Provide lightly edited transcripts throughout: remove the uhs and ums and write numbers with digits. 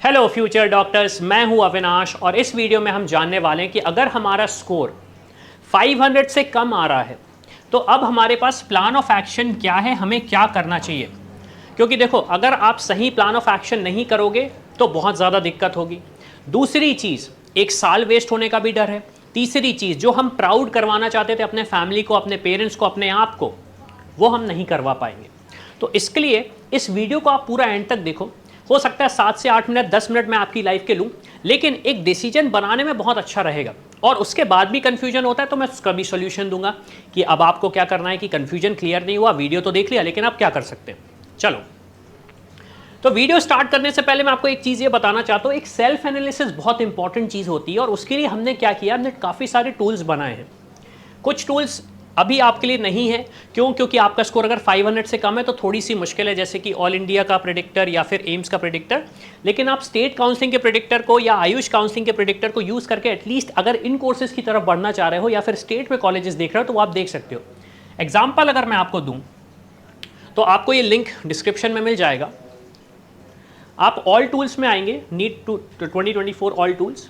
Hello future doctors, मैं हूं अविनाश और इस वीडियो में हम जानने वाले हैं कि अगर हमारा स्कोर 500 से कम आ रहा है तो अब हमारे पास प्लान ऑफ एक्शन क्या है, हमें क्या करना चाहिए। क्योंकि देखो, अगर आप सही प्लान ऑफ एक्शन नहीं करोगे तो बहुत ज़्यादा दिक्कत होगी। दूसरी चीज़, एक साल वेस्ट होने का भी डर है। तीसरी चीज़, जो हम प्राउड करवाना चाहते थे अपने फैमिली को, अपने पेरेंट्स को, अपने आप को, वो हम नहीं करवा पाएंगे। तो इसके लिए इस वीडियो को आप पूरा एंड तक देखो। हो सकता है 7 से 8 मिनट 10 मिनट मैं आपकी लाइफ के लूँ, लेकिन एक डिसीजन बनाने में बहुत अच्छा रहेगा। और उसके बाद भी कन्फ्यूजन होता है तो मैं उसका भी सोल्यूशन दूंगा कि अब आपको क्या करना है। कि कन्फ्यूजन क्लियर नहीं हुआ, वीडियो तो देख लिया, लेकिन आप क्या कर सकते हैं। चलो, तो वीडियो स्टार्ट करने से पहले मैं आपको एक चीज़ ये बताना चाहता हूँ। एक सेल्फ एनालिसिस बहुत इंपॉर्टेंट चीज़ होती है और उसके लिए हमने क्या किया, हमने काफ़ी सारे टूल्स बनाए हैं। कुछ टूल्स अभी आपके लिए नहीं है। क्यों? क्योंकि आपका स्कोर अगर 500 से कम है तो थोड़ी सी मुश्किल है, जैसे कि ऑल इंडिया का प्रेडिक्टर या फिर एम्स का प्रेडिक्टर। लेकिन आप स्टेट काउंसलिंग के प्रेडिक्टर को या आयुष काउंसलिंग के प्रेडिक्टर को यूज़ करके एटलीस्ट अगर इन कोर्सेज की तरफ बढ़ना चाह रहे हो या फिर स्टेट में कॉलेजेस देख रहे हो तो वो आप देख सकते हो। एग्जाम्पल अगर मैं आपको दूँ तो आपको ये लिंक डिस्क्रिप्शन में मिल जाएगा। आप ऑल टूल्स में आएंगे, नीट 2024 ऑल टूल्स।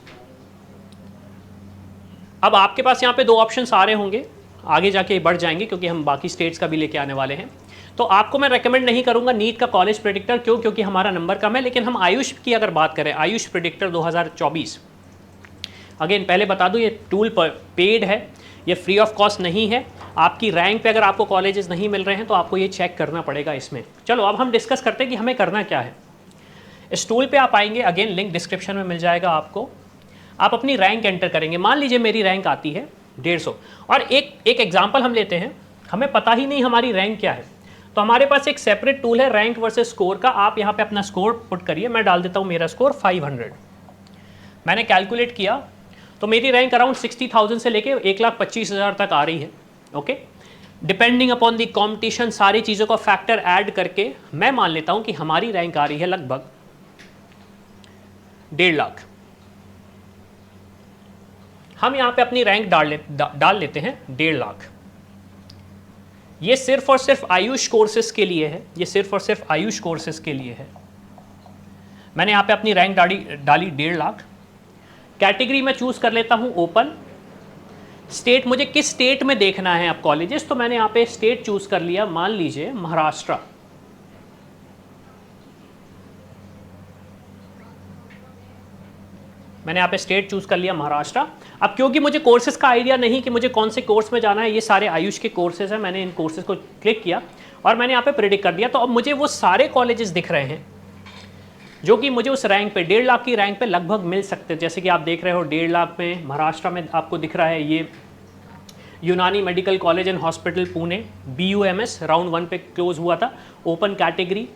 अब आपके पास यहाँ पे दो ऑप्शन आ रहे होंगे, आगे जाके बढ़ जाएंगे क्योंकि हम बाकी स्टेट्स का भी लेके आने वाले हैं। तो आपको मैं रेकमेंड नहीं करूंगा नीट का कॉलेज प्रेडिक्टर। क्यों? क्योंकि हमारा नंबर कम है। लेकिन हम आयुष की अगर बात करें, आयुष प्रेडिक्टर 2024, अगेन पहले बता दूं, ये टूल पेड है, ये फ्री ऑफ कॉस्ट नहीं है। आपकी रैंक पे अगर आपको कॉलेजेस नहीं मिल रहे हैं तो आपको ये चेक करना पड़ेगा इसमें। चलो, अब हम डिस्कस करते हैं कि हमें करना क्या है। इस टूल पे आप आएंगे, अगेन लिंक डिस्क्रिप्शन में मिल जाएगा आपको। आप अपनी रैंक एंटर करेंगे। मान लीजिए मेरी रैंक आती है 150 और एक एग्जांपल हम लेते हैं, हमें पता ही नहीं हमारी रैंक क्या है। तो हमारे पास एक सेपरेट टूल है रैंक वर्सेस स्कोर का। आप यहाँ पे अपना स्कोर पुट करिए। मैं डाल देता हूँ मेरा स्कोर 500। मैंने कैलकुलेट किया तो मेरी रैंक अराउंड 60,000 से लेके 1,25,000 तक आ रही है। Okay, depending upon the competition, सारी चीज़ों का फैक्टर ऐड करके मैं मान लेता हूँ कि हमारी रैंक आ रही है लगभग 1.5 लाख। हम यहाँ पे अपनी रैंक डाल लेते हैं 1.5 लाख। ये सिर्फ और सिर्फ आयुष कोर्सेज के लिए है। ये सिर्फ और सिर्फ आयुष कोर्सेज के लिए है। मैंने यहाँ पे अपनी रैंक डाली 1.5 लाख। कैटेगरी में चूज कर लेता हूँ ओपन। स्टेट, मुझे किस स्टेट में देखना है अब कॉलेजेस, तो मैंने यहाँ पे स्टेट चूज कर लिया, मान लीजिए महाराष्ट्र। मैंने यहाँ पे स्टेट चूज कर लिया महाराष्ट्र। अब क्योंकि मुझे कोर्सेज का आइडिया नहीं कि मुझे कौन से कोर्स में जाना है, ये सारे आयुष के कोर्सेज हैं, मैंने इन कोर्सेज को क्लिक किया और मैंने यहाँ पे प्रेडिक्ट कर दिया। तो अब मुझे वो सारे कॉलेजेस दिख रहे हैं जो कि मुझे उस रैंक पे 1.5 लाख की रैंक पे लगभग मिल सकते हैं। जैसे कि आप देख रहे हो 1.5 लाख में महाराष्ट्र में आपको दिख रहा है ये यूनानी medical college and hospital Pune, BUMS round 1 पे क्लोज हुआ था, open category,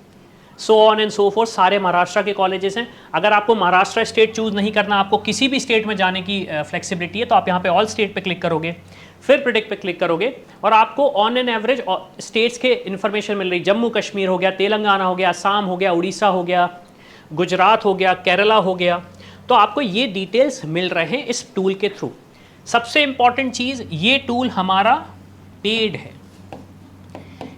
so on and so fourth, सारे महाराष्ट्र के कॉलेजेस हैं। अगर आपको महाराष्ट्र स्टेट चूज नहीं करना, आपको किसी भी स्टेट में जाने की फ्लेक्सिबिलिटी है, तो आप यहाँ पे ऑल स्टेट पे क्लिक करोगे, फिर प्रेडिक्ट पे क्लिक करोगे और आपको ऑन एन एवरेज स्टेट्स के इन्फॉर्मेशन मिल रही। जम्मू कश्मीर हो गया, तेलंगाना हो गया, असम हो गया, उड़ीसा हो गया, गुजरात हो गया, केरला हो गया। तो आपको ये डिटेल्स मिल रहे हैं इस टूल के थ्रू। सबसे इंपॉर्टेंट चीज़, ये टूल हमारा पेड है।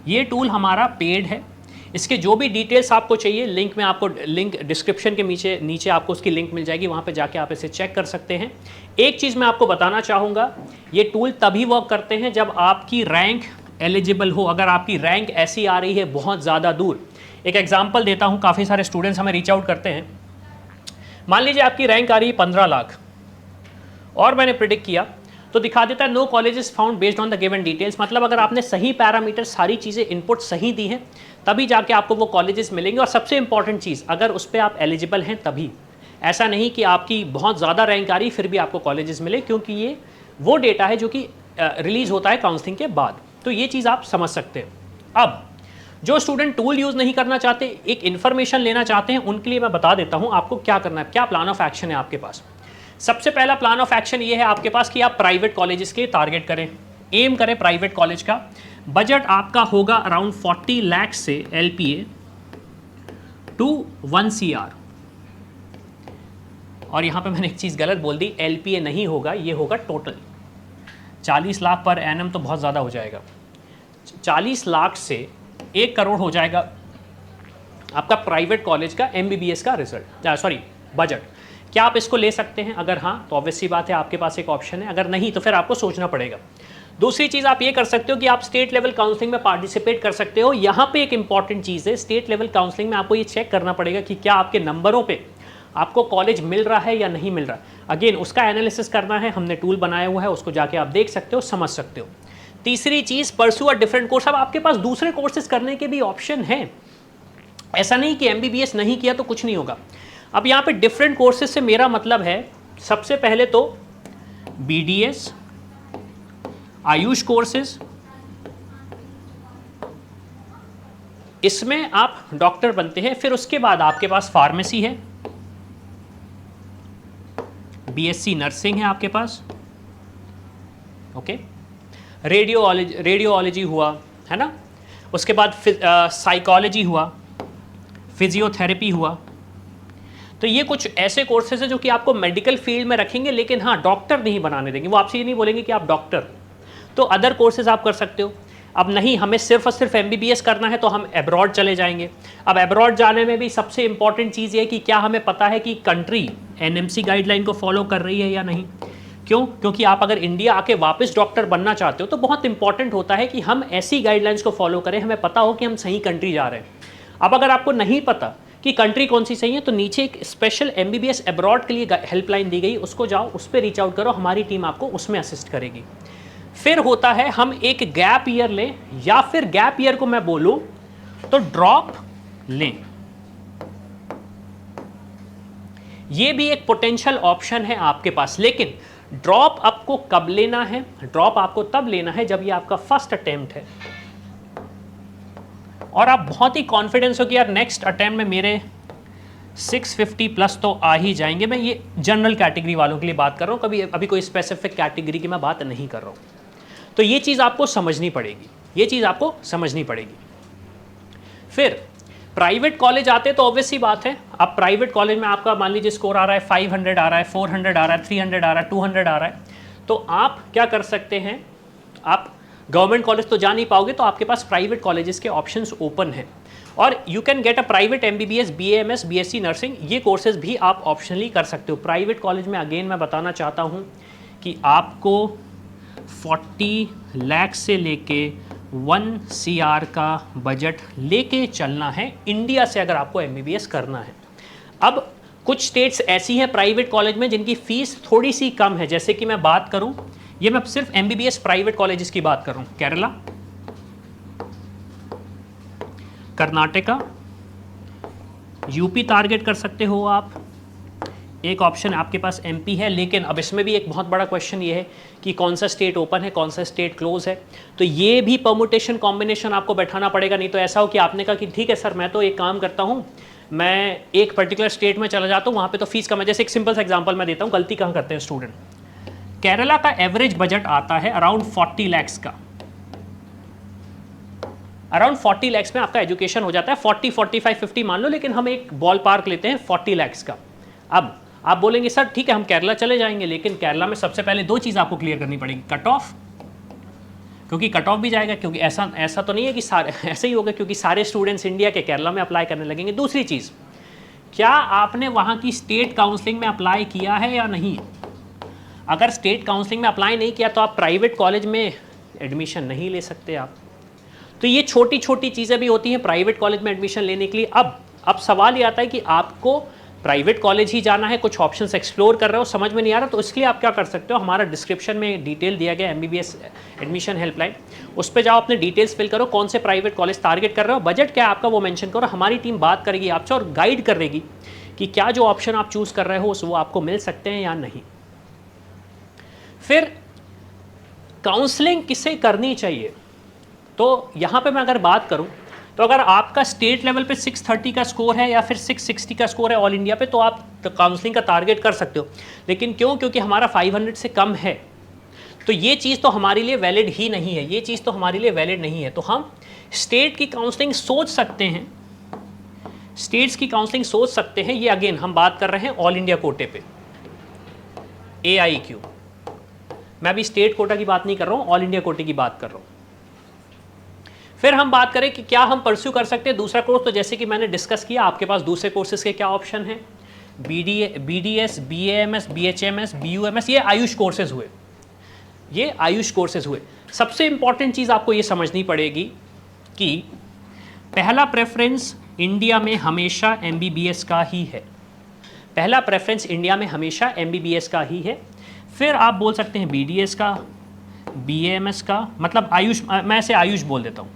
ये टूल हमारा पेड है। इसके जो भी डिटेल्स आपको चाहिए, लिंक में आपको, लिंक डिस्क्रिप्शन के नीचे आपको उसकी लिंक मिल जाएगी, वहाँ पे जाके आप इसे चेक कर सकते हैं। एक चीज़ मैं आपको बताना चाहूँगा, ये टूल तभी वर्क करते हैं जब आपकी रैंक एलिजिबल हो। अगर आपकी रैंक ऐसी आ रही है बहुत ज़्यादा दूर, एक एग्जाम्पल देता हूँ, काफ़ी सारे स्टूडेंट्स हमें रीच आउट करते हैं। मान लीजिए आपकी रैंक आ रही है 15 लाख और मैंने प्रिडिक्ट किया तो दिखा देता है no colleges found based on the given details. मतलब अगर आपने सही पैरामीटर, सारी चीज़ें इनपुट सही दी हैं, तभी जाके आपको वो कॉलेजेस मिलेंगे। और सबसे इंपॉर्टेंट चीज़, अगर उस पर आप एलिजिबल हैं तभी। ऐसा नहीं कि आपकी बहुत ज़्यादा रैंक आ रही फिर भी आपको कॉलेजेस मिले, क्योंकि ये वो डेटा है जो कि रिलीज़ होता है काउंसलिंग के बाद। तो ये चीज़ आप समझ सकते हैं। अब जो स्टूडेंट टूल यूज़ नहीं करना चाहते, एक इन्फॉर्मेशन लेना चाहते हैं, उनके लिए मैं बता देता हूँ आपको क्या करना है, क्या प्लान ऑफ एक्शन है आपके पास। सबसे पहला प्लान ऑफ एक्शन ये है आपके पास कि आप प्राइवेट कॉलेजेस के टारगेट करें, एम करें प्राइवेट कॉलेज का। बजट आपका होगा अराउंड 40 लाख से LPA टू 1 CR। और यहाँ पे मैंने एक चीज़ गलत बोल दी, LPA नहीं होगा, ये होगा टोटल। 40 लाख पर एनम तो बहुत ज़्यादा हो जाएगा। 40 लाख से 1 करोड़ हो जाएगा आपका प्राइवेट कॉलेज का MBBS का रिजल्ट, सॉरी बजट, क्या आप इसको ले सकते हैं? अगर हाँ तो ऑब्वियस सी बात है आपके पास एक ऑप्शन है, अगर नहीं तो फिर आपको सोचना पड़ेगा। दूसरी चीज़ आप ये कर सकते हो कि आप स्टेट लेवल काउंसलिंग में पार्टिसिपेट कर सकते हो। यहाँ पे एक इंपॉर्टेंट चीज़ है, स्टेट लेवल काउंसलिंग में आपको ये चेक करना पड़ेगा कि क्या आपके नंबरों पे आपको कॉलेज मिल रहा है या नहीं मिल रहा। अगेन उसका एनालिसिस करना है, हमने टूल बनाया हुआ है, उसको जाके आप देख सकते हो, समझ सकते हो। तीसरी चीज़, परस्यू अ डिफरेंट कोर्स। अब आपके पास दूसरे कोर्सेज करने के भी ऑप्शन हैं, ऐसा नहीं कि MBBS नहीं किया तो कुछ नहीं होगा। अब यहाँ पे डिफरेंट कोर्सेज से मेरा मतलब है, सबसे पहले तो BDS, आयुष कोर्सेज, इसमें आप डॉक्टर बनते हैं। फिर उसके बाद आपके पास फार्मेसी है, BSc नर्सिंग है आपके पास, ओके, रेडियोलॉजी हुआ, है ना, उसके बाद साइकोलॉजी हुआ, फिजियोथेरेपी हुआ। तो ये कुछ ऐसे कोर्सेज हैं जो कि आपको मेडिकल फील्ड में रखेंगे, लेकिन हाँ डॉक्टर नहीं बनाने देंगे। वो आपसे ये नहीं बोलेंगे कि आप डॉक्टर, तो अदर कोर्सेज आप कर सकते हो। अब नहीं हमें सिर्फ और सिर्फ MBBS करना है तो हम एब्रॉड चले जाएंगे। अब एब्रॉड जाने में भी सबसे इंपॉर्टेंट चीज़ ये है कि क्या हमें पता है कि कंट्री NMC गाइडलाइन को फॉलो कर रही है या नहीं। क्यों? क्योंकि आप अगर इंडिया आके वापस डॉक्टर बनना चाहते हो तो बहुत इंपॉर्टेंट होता है कि हम ऐसी गाइडलाइंस को फॉलो करें, हमें पता हो कि हम सही कंट्री जा रहे हैं। अब अगर आपको नहीं पता कि कंट्री कौन सी सही है तो नीचे एक स्पेशल MBBS एब्रॉड के लिए हेल्पलाइन दी गई, उसको जाओ, उस पर रीच आउट करो, हमारी टीम आपको उसमें असिस्ट करेगी। फिर होता है हम एक गैप ईयर लें, या फिर गैप ईयर को मैं बोलूं तो ड्रॉप लें। ये भी एक पोटेंशियल ऑप्शन है आपके पास, लेकिन ड्रॉप आपको कब लेना है? ड्रॉप आपको तब लेना है जब ये आपका फर्स्ट अटेम्प्ट है और आप बहुत ही कॉन्फिडेंस हो कि यार नेक्स्ट अटेम्प्ट में मेरे 650 प्लस तो आ ही जाएंगे। मैं ये जनरल कैटेगरी वालों के लिए बात कर रहा हूँ, कभी अभी कोई स्पेसिफिक कैटेगरी की मैं बात नहीं कर रहा हूँ। तो ये चीज़ आपको समझनी पड़ेगी, ये चीज़ आपको समझनी पड़ेगी। फिर प्राइवेट कॉलेज आते तो ऑब्वियस सी बात है, अब प्राइवेट कॉलेज में आपका मान लीजिए स्कोर आ रहा है 500 आ रहा है, 400 आ रहा है, 300 आ रहा है, 200 आ रहा है, तो आप क्या कर सकते हैं, आप गवर्नमेंट कॉलेज तो जा नहीं पाओगे, तो आपके पास प्राइवेट कॉलेजेस के ऑप्शंस ओपन हैं और you can get a private MBBS, BAMS, BSc nursing, ये कोर्सेज भी आप ऑप्शनली कर सकते हो। प्राइवेट कॉलेज में अगेन मैं बताना चाहता हूँ कि आपको 40 लाख से लेके 1 CR का बजट लेके चलना है इंडिया से अगर आपको MBBS करना है। अब कुछ स्टेट्स ऐसी हैं प्राइवेट कॉलेज में जिनकी फीस थोड़ी सी कम है, जैसे कि मैं बात करूं, ये मैं सिर्फ MBBS प्राइवेट कॉलेजेस की बात कर रहा हूं, केरला, कर्नाटका, यूपी टारगेट कर सकते हो आप, एक ऑप्शन आपके पास MP है। लेकिन अब इसमें भी एक बहुत बड़ा क्वेश्चन ये है कि कौन सा स्टेट ओपन है, कौन सा स्टेट क्लोज है, तो ये भी परमुटेशन कॉम्बिनेशन आपको बैठाना पड़ेगा। नहीं तो ऐसा हो कि आपने कहा कि ठीक है सर मैं तो एक काम करता हूँ, मैं एक पर्टिकुलर स्टेट में चला जाता हूँ, वहाँ पे तो फीस कम है। जैसे एक सिंपल सा एग्जांपल मैं देता हूँ, गलती कहाँ करते हैं स्टूडेंट, केरला का एवरेज बजट आता है अराउंड 40 लैक्स का, अराउंड 40 लैक्स में आपका एजुकेशन हो जाता है, 40, 45, 50 मान लो, लेकिन हम एक बॉल पार्क लेते हैं 40 लैक्स का। अब आप बोलेंगे सर ठीक है हम केरला चले जाएंगे, लेकिन केरला में सबसे पहले दो चीज़ आपको क्लियर करनी पड़ेगी, कट ऑफ, क्योंकि कट ऑफ भी जाएगा, क्योंकि ऐसा तो नहीं है कि सारे ऐसे ही होगा, क्योंकि सारे स्टूडेंट्स इंडिया के केरला में अप्लाई करने लगेंगे। दूसरी चीज़, क्या आपने वहाँ की स्टेट काउंसलिंग में अप्लाई किया है या नहीं। अगर स्टेट काउंसलिंग में अप्लाई नहीं किया तो आप प्राइवेट कॉलेज में एडमिशन नहीं ले सकते आप। तो ये छोटी छोटी चीज़ें भी होती हैं प्राइवेट कॉलेज में एडमिशन लेने के लिए। अब सवाल ये आता है कि आपको प्राइवेट कॉलेज ही जाना है, कुछ ऑप्शंस एक्सप्लोर कर रहे हो, समझ में नहीं आ रहा, तो इसके लिए आप क्या कर सकते हो, हमारा डिस्क्रिप्शन में डिटेल दिया गया MBBS एडमिशन हेल्पलाइन, उस पर जाओ, अपने डिटेल्स फिल करो, कौन से प्राइवेट कॉलेज टारगेट कर रहे हो, बजट क्या है आपका वो मेंशन करो, हमारी टीम बात करेगी आपसे और गाइड करेगी कि क्या जो ऑप्शन आप चूज़ कर रहे हो वो आपको मिल सकते हैं या नहीं। फिर काउंसलिंग किसे करनी चाहिए, तो यहाँ पे मैं अगर बात करूँ तो अगर आपका स्टेट लेवल पे 630 का स्कोर है या फिर 660 का स्कोर है ऑल इंडिया पे, तो आप काउंसलिंग का टारगेट कर सकते हो। लेकिन क्यों? क्योंकि हमारा 500 से कम है, तो ये चीज़ तो हमारे लिए वैलिड ही नहीं है, ये चीज़ तो हमारे लिए वैलिड नहीं है। तो हम स्टेट की काउंसलिंग सोच सकते हैं, स्टेट्स की काउंसलिंग सोच सकते हैं। ये अगेन हम बात कर रहे हैं ऑल इंडिया कोटे पे, AIQ, मैं अभी स्टेट कोटा की बात नहीं कर रहा हूँ, ऑल इंडिया कोटे की बात कर रहा हूँ। फिर हम बात करें कि क्या हम परस्यू कर सकते हैं दूसरा कोर्स, तो जैसे कि मैंने डिस्कस किया आपके पास दूसरे कोर्सेज के क्या ऑप्शन हैं, BDS, BAMS, BHMS, BUMS, ये आयुष कोर्सेज हुए, ये आयुष कोर्सेज हुए। सबसे इंपॉर्टेंट चीज़ आपको ये समझनी पड़ेगी कि पहला प्रेफरेंस इंडिया में हमेशा MBBS का ही है, पहला प्रेफरेंस इंडिया में हमेशा MBBS का ही है। फिर आप बोल सकते हैं BDS का, BAMS का, मतलब आयुष, मैं ऐसे आयुष बोल देता हूँ,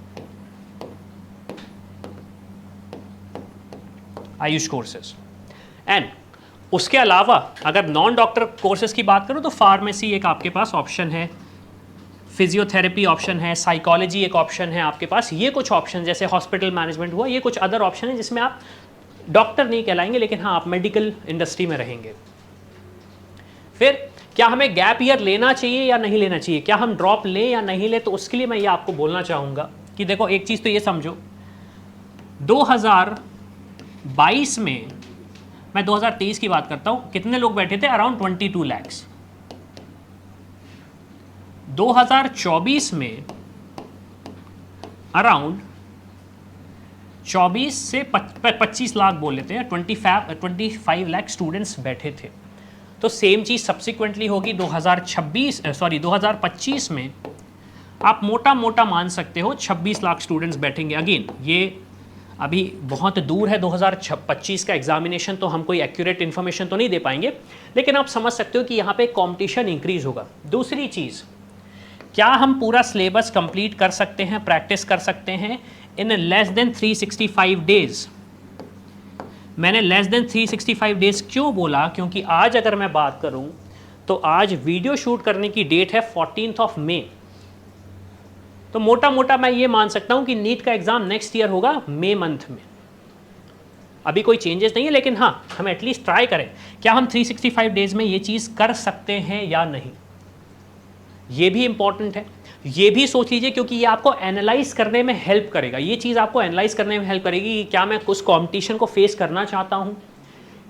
आयुष कोर्सेज। एंड उसके अलावा अगर नॉन डॉक्टर कोर्सेज की बात करूँ तो फार्मेसी एक आपके पास ऑप्शन है, फिजियोथेरेपी ऑप्शन है, साइकोलॉजी एक ऑप्शन है आपके पास, ये कुछ ऑप्शन जैसे हॉस्पिटल मैनेजमेंट हुआ, ये कुछ अदर ऑप्शन है जिसमें आप डॉक्टर नहीं कहलाएंगे लेकिन हाँ आप मेडिकल इंडस्ट्री में रहेंगे। फिर क्या हमें गैप ईयर लेना चाहिए या नहीं लेना चाहिए, क्या हम ड्रॉप लें या नहीं लें, तो उसके लिए मैं ये आपको बोलना चाहूँगा कि देखो एक चीज़ तो ये समझो, 2022 में, मैं 2023 की बात करता हूँ, कितने लोग बैठे थे, अराउंड 22 लाख। 2024 में अराउंड 24 से 25 लाख बोल लेते हैं, 25 लाख स्टूडेंट्स बैठे थे। तो सेम चीज़ सब्सिक्वेंटली होगी 2025 में आप मोटा मोटा मान सकते हो 26 लाख स्टूडेंट्स बैठेंगे। अगेन ये अभी बहुत दूर है 2025 का एग्जामिनेशन, तो हम कोई एक्यूरेट इन्फॉर्मेशन तो नहीं दे पाएंगे, लेकिन आप समझ सकते हो कि यहाँ पे कंपटीशन इंक्रीज होगा। दूसरी चीज़, क्या हम पूरा सिलेबस कंप्लीट कर सकते हैं, प्रैक्टिस कर सकते हैं इन लेस देन 365 डेज। मैंने लेस देन 365 डेज क्यों बोला, क्योंकि आज अगर मैं बात करूं तो आज वीडियो शूट करने की डेट है 14 मई। तो मोटा मोटा मैं ये मान सकता हूं कि नीट का एग्जाम नेक्स्ट ईयर होगा मई मंथ में। अभी कोई चेंजेस नहीं है, लेकिन हाँ हम एटलीस्ट ट्राई करें, क्या हम 365 डेज में ये चीज़ कर सकते हैं या नहीं, ये भी इंपॉर्टेंट है। ये भी सोच लीजिए, क्योंकि ये आपको एनालाइज करने में हेल्प करेगा, ये चीज़ आपको एनालाइज करने में हेल्प करेगी कि क्या मैं उस कंपटीशन को फेस करना चाहता हूँ,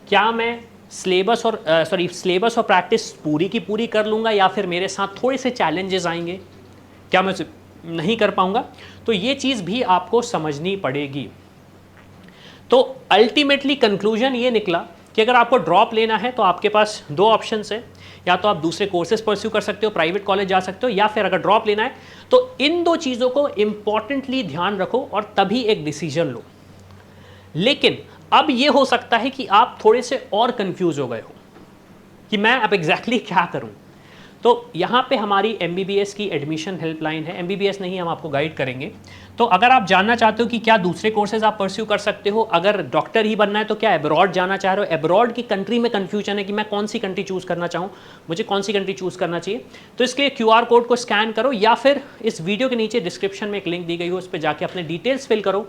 क्या मैं सिलेबस और प्रैक्टिस पूरी की पूरी कर लूँगा या फिर मेरे साथ थोड़े से चैलेंजेस आएंगे, क्या मैं नहीं कर पाऊँगा। तो ये चीज़ भी आपको समझनी पड़ेगी। तो अल्टीमेटली कंक्लूजन ये निकला कि अगर आपको ड्रॉप लेना है तो आपके पास दो ऑप्शंस है, या तो आप दूसरे कोर्सेज परस्यू कर सकते हो, प्राइवेट कॉलेज जा सकते हो, या फिर अगर ड्रॉप लेना है तो इन दो चीज़ों को इंपॉर्टेंटली ध्यान रखो और तभी एक डिसीजन लो। लेकिन अब ये हो सकता है कि आप थोड़े से और कंफ्यूज हो गए हो कि मैं अब एग्जैक्टली क्या करूं। तो यहाँ पे हमारी MBBS की एडमिशन हेल्पलाइन है, MBBS नहीं हम आपको गाइड करेंगे। तो अगर आप जानना चाहते हो कि क्या दूसरे कोर्सेज आप परस्यू कर सकते हो, अगर डॉक्टर ही बनना है तो क्या अब्रॉड जाना चाह रहे हो, अब्रॉड की कंट्री में कन्फ्यूजन है कि मैं कौन सी कंट्री चूज़ करना चाहूँ, मुझे कौन सी कंट्री चूज़ करना चाहिए, तो इसके लिए QR कोड को स्कैन करो या फिर इस वीडियो के नीचे डिस्क्रिप्शन में एक लिंक दी गई हो, उस पर जाके अपने डिटेल्स फिल करो,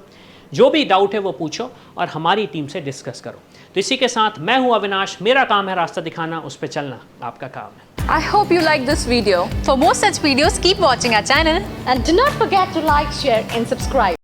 जो भी डाउट है वो पूछो और हमारी टीम से डिस्कस करो। तो इसी के साथ मैं हूं अविनाश, मेरा काम है रास्ता दिखाना, उस पर चलना आपका काम है। I hope you like this video. For more such videos, keep watching our channel and do not forget to like, share and subscribe.